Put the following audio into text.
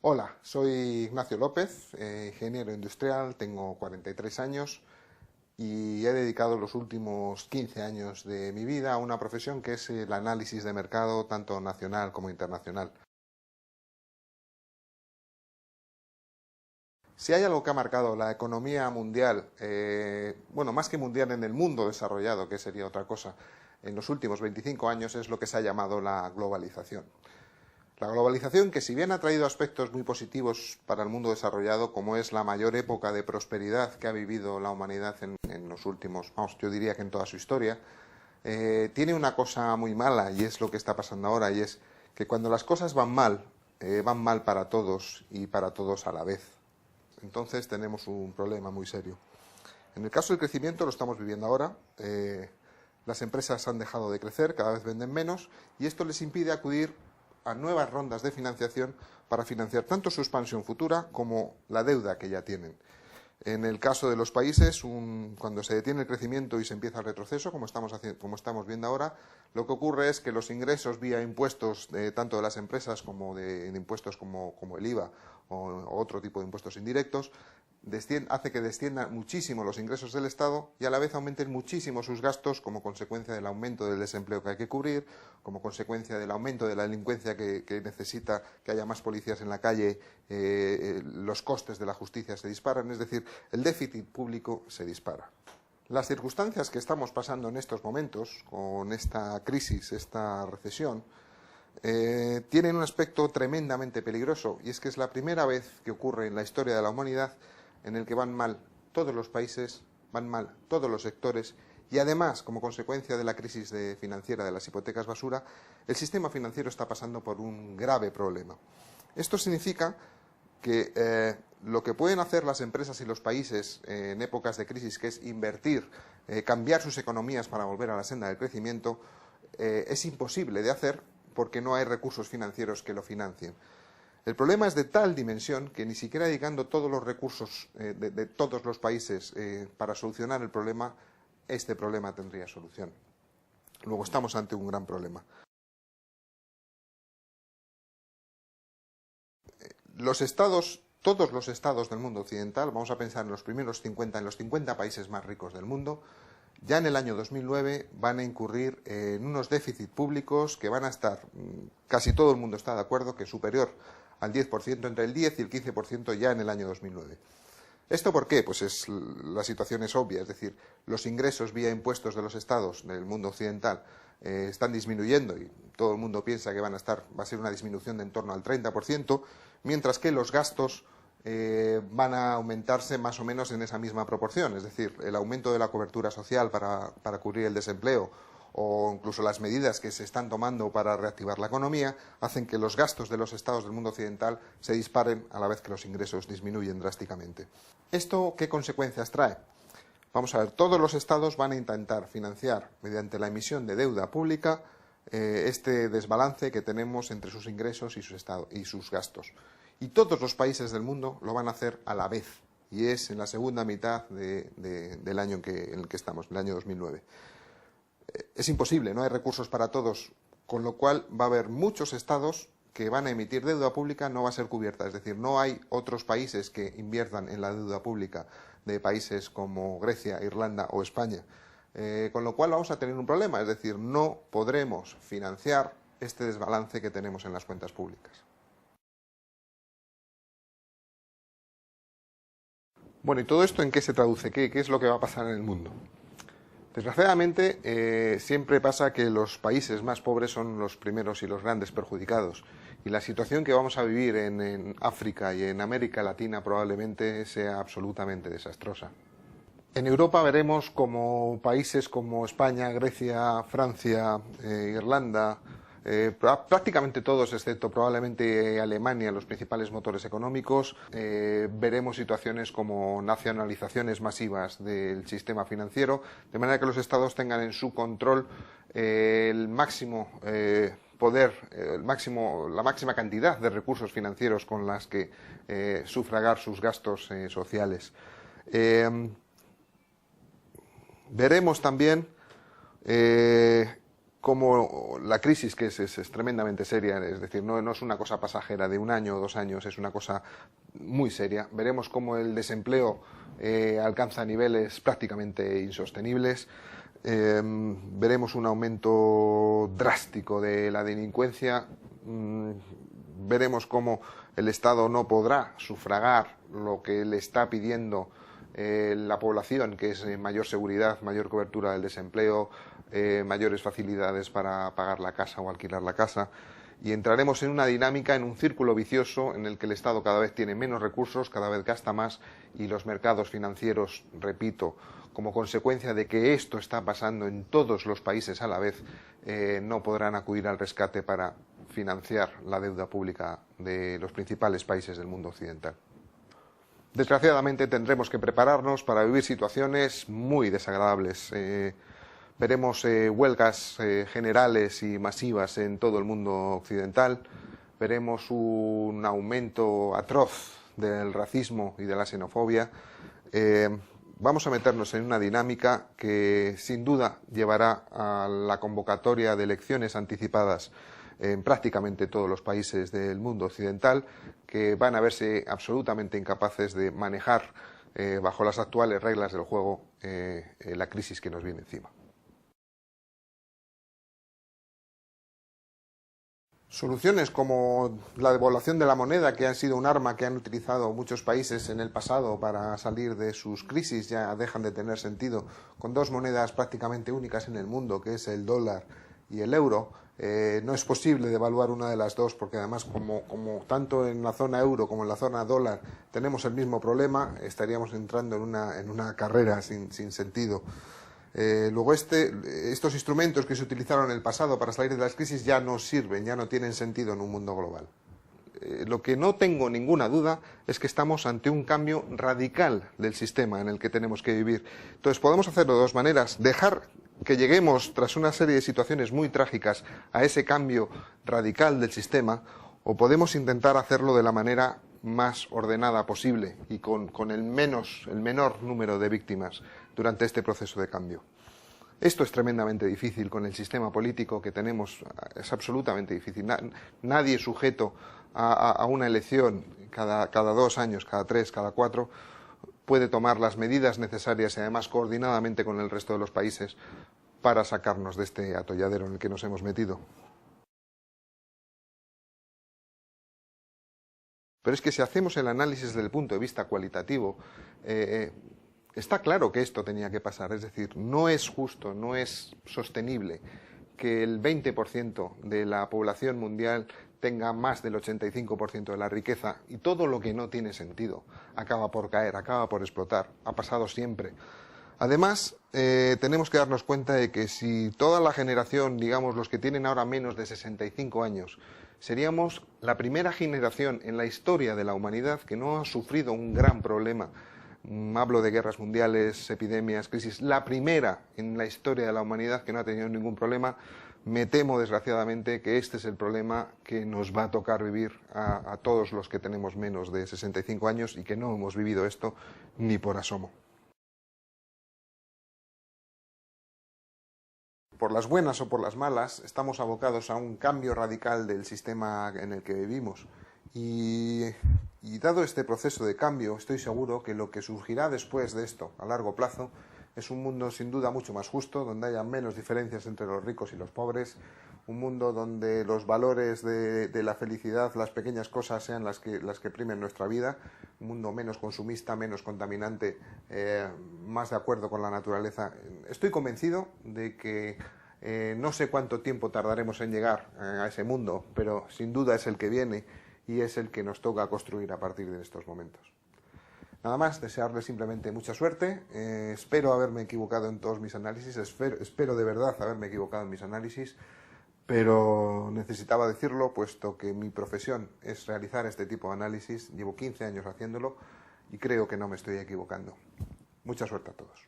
Hola, soy Ignacio López, ingeniero industrial, tengo 43 años y he dedicado los últimos 15 años de mi vida a una profesión que es el análisis de mercado, tanto nacional como internacional. Si hay algo que ha marcado la economía mundial, bueno, más que mundial en el mundo desarrollado, que sería otra cosa, en los últimos 25 años es lo que se ha llamado la globalización. La globalización, que si bien ha traído aspectos muy positivos para el mundo desarrollado, como es la mayor época de prosperidad que ha vivido la humanidad en los últimos, vamos, yo diría que en toda su historia, tiene una cosa muy mala y es lo que está pasando ahora, y es que cuando las cosas van mal para todos y para todos a la vez. Entonces tenemos un problema muy serio. En el caso del crecimiento lo estamos viviendo ahora. Las empresas han dejado de crecer, cada vez venden menos, y esto les impide acudir a nuevas rondas de financiación para financiar tanto su expansión futura como la deuda que ya tienen. En el caso de los países, cuando se detiene el crecimiento y se empieza el retroceso, como estamos viendo ahora, lo que ocurre es que los ingresos vía impuestos, tanto de las empresas como de impuestos como el IVA o otro tipo de impuestos indirectos, hace que desciendan muchísimo los ingresos del Estado y a la vez aumenten muchísimo sus gastos como consecuencia del aumento del desempleo que hay que cubrir, como consecuencia del aumento de la delincuencia que necesita que haya más policías en la calle, los costes de la justicia se disparan, es decir, el déficit público se dispara. Las circunstancias que estamos pasando en estos momentos, con esta crisis, esta recesión, tienen un aspecto tremendamente peligroso, y es que es la primera vez que ocurre en la historia de la humanidad en el que van mal todos los países, van mal todos los sectores, y además, como consecuencia de la crisis financiera de las hipotecas basura, el sistema financiero está pasando por un grave problema. Esto significa que lo que pueden hacer las empresas y los países en épocas de crisis, que es invertir, cambiar sus economías para volver a la senda del crecimiento, es imposible de hacer porque no hay recursos financieros que lo financien. El problema es de tal dimensión que ni siquiera dedicando todos los recursos de todos los países para solucionar el problema, este problema tendría solución. Luego estamos ante un gran problema. Todos los estados del mundo occidental, vamos a pensar en los primeros 50, en los 50 países más ricos del mundo, ya en el año 2009 van a incurrir en unos déficits públicos que van a estar, casi todo el mundo está de acuerdo, que superior al 10%, entre el 10 y el 15% ya en el año 2009. ¿Esto por qué? Pues la situación es obvia, es decir, los ingresos vía impuestos de los estados del mundo occidental están disminuyendo y todo el mundo piensa que va a ser una disminución de en torno al 30%, mientras que los gastos van a aumentarse más o menos en esa misma proporción, es decir, el aumento de la cobertura social para cubrir el desempleo o incluso las medidas que se están tomando para reactivar la economía hacen que los gastos de los estados del mundo occidental se disparen a la vez que los ingresos disminuyen drásticamente. ¿Esto qué consecuencias trae? Vamos a ver, todos los estados van a intentar financiar mediante la emisión de deuda pública este desbalance que tenemos entre sus ingresos y sus gastos. Y todos los países del mundo lo van a hacer a la vez, y es en la segunda mitad del año en el que estamos, el año 2009. Es imposible, no hay recursos para todos, con lo cual va a haber muchos estados que van a emitir deuda pública, no va a ser cubierta, es decir, no hay otros países que inviertan en la deuda pública de países como Grecia, Irlanda o España, con lo cual vamos a tener un problema, es decir, no podremos financiar este desbalance que tenemos en las cuentas públicas. Bueno, ¿y todo esto en qué se traduce? ¿Qué es lo que va a pasar en el mundo? Desgraciadamente, siempre pasa que los países más pobres son los primeros y los grandes perjudicados. Y la situación que vamos a vivir en África y en América Latina probablemente sea absolutamente desastrosa. En Europa veremos como países como España, Grecia, Francia, Irlanda, prácticamente todos, excepto probablemente Alemania, los principales motores económicos, veremos situaciones como nacionalizaciones masivas del sistema financiero, de manera que los estados tengan en su control el máximo poder, la máxima cantidad de recursos financieros con las que sufragar sus gastos sociales. Veremos también cómo la crisis, que es tremendamente seria, es decir, no es una cosa pasajera de 1 año o 2 años, es una cosa muy seria. Veremos cómo el desempleo alcanza niveles prácticamente insostenibles. Veremos un aumento drástico de la delincuencia. Veremos cómo el Estado no podrá sufragar lo que le está pidiendo la población, que es mayor seguridad, mayor cobertura del desempleo, mayores facilidades para pagar la casa o alquilar la casa, y entraremos en una dinámica, en un círculo vicioso en el que el Estado cada vez tiene menos recursos, cada vez gasta más, y los mercados financieros, repito, como consecuencia de que esto está pasando en todos los países a la vez, no podrán acudir al rescate para financiar la deuda pública de los principales países del mundo occidental. Desgraciadamente tendremos que prepararnos para vivir situaciones muy desagradables. Veremos huelgas generales y masivas en todo el mundo occidental. Veremos un aumento atroz del racismo y de la xenofobia. Vamos a meternos en una dinámica que sin duda llevará a la convocatoria de elecciones anticipadas en prácticamente todos los países del mundo occidental, que van a verse absolutamente incapaces de manejar bajo las actuales reglas del juego la crisis que nos viene encima. Soluciones como la devaluación de la moneda, que ha sido un arma que han utilizado muchos países en el pasado para salir de sus crisis, ya dejan de tener sentido, con 2 monedas prácticamente únicas en el mundo, que es el dólar y el euro. No es posible devaluar una de las dos, porque además como tanto en la zona euro como en la zona dólar tenemos el mismo problema, estaríamos entrando en una carrera sin sentido. Luego estos instrumentos que se utilizaron en el pasado para salir de las crisis ya no sirven, ya no tienen sentido en un mundo global. Lo que no tengo ninguna duda es que estamos ante un cambio radical del sistema en el que tenemos que vivir. Entonces podemos hacerlo de 2 maneras: dejar que lleguemos, tras una serie de situaciones muy trágicas, a ese cambio radical del sistema, o podemos intentar hacerlo de la manera más ordenada posible y con el menor número de víctimas durante este proceso de cambio. Esto es tremendamente difícil con el sistema político que tenemos, es absolutamente difícil. Nadie sujeto a una elección cada 2 años, cada 3, cada 4, puede tomar las medidas necesarias y además coordinadamente con el resto de los países para sacarnos de este atolladero en el que nos hemos metido. Pero es que si hacemos el análisis desde el punto de vista cualitativo, está claro que esto tenía que pasar. Es decir, no es justo, no es sostenible que el 20% de la población mundial tenga más del 85% de la riqueza, y todo lo que no tiene sentido acaba por caer, acaba por explotar. Ha pasado siempre. Además, tenemos que darnos cuenta de que si toda la generación, digamos los que tienen ahora menos de 65 años, seríamos la primera generación en la historia de la humanidad que no ha sufrido un gran problema. Hablo de guerras mundiales, epidemias, crisis. La primera en la historia de la humanidad que no ha tenido ningún problema. Me temo, desgraciadamente, que este es el problema que nos va a tocar vivir a todos los que tenemos menos de 65 años y que no hemos vivido esto ni por asomo. Por las buenas o por las malas, estamos abocados a un cambio radical del sistema en el que vivimos. Y dado este proceso de cambio, estoy seguro que lo que surgirá después de esto, a largo plazo, es un mundo sin duda mucho más justo, donde haya menos diferencias entre los ricos y los pobres, un mundo donde los valores de la felicidad, las pequeñas cosas, sean las que primen nuestra vida, un mundo menos consumista, menos contaminante, más de acuerdo con la naturaleza. Estoy convencido de que no sé cuánto tiempo tardaremos en llegar a ese mundo, pero sin duda es el que viene y es el que nos toca construir a partir de estos momentos. Nada más, desearles simplemente mucha suerte. Espero haberme equivocado en todos mis análisis, espero de verdad haberme equivocado en mis análisis, pero necesitaba decirlo puesto que mi profesión es realizar este tipo de análisis. Llevo 15 años haciéndolo y creo que no me estoy equivocando. Mucha suerte a todos.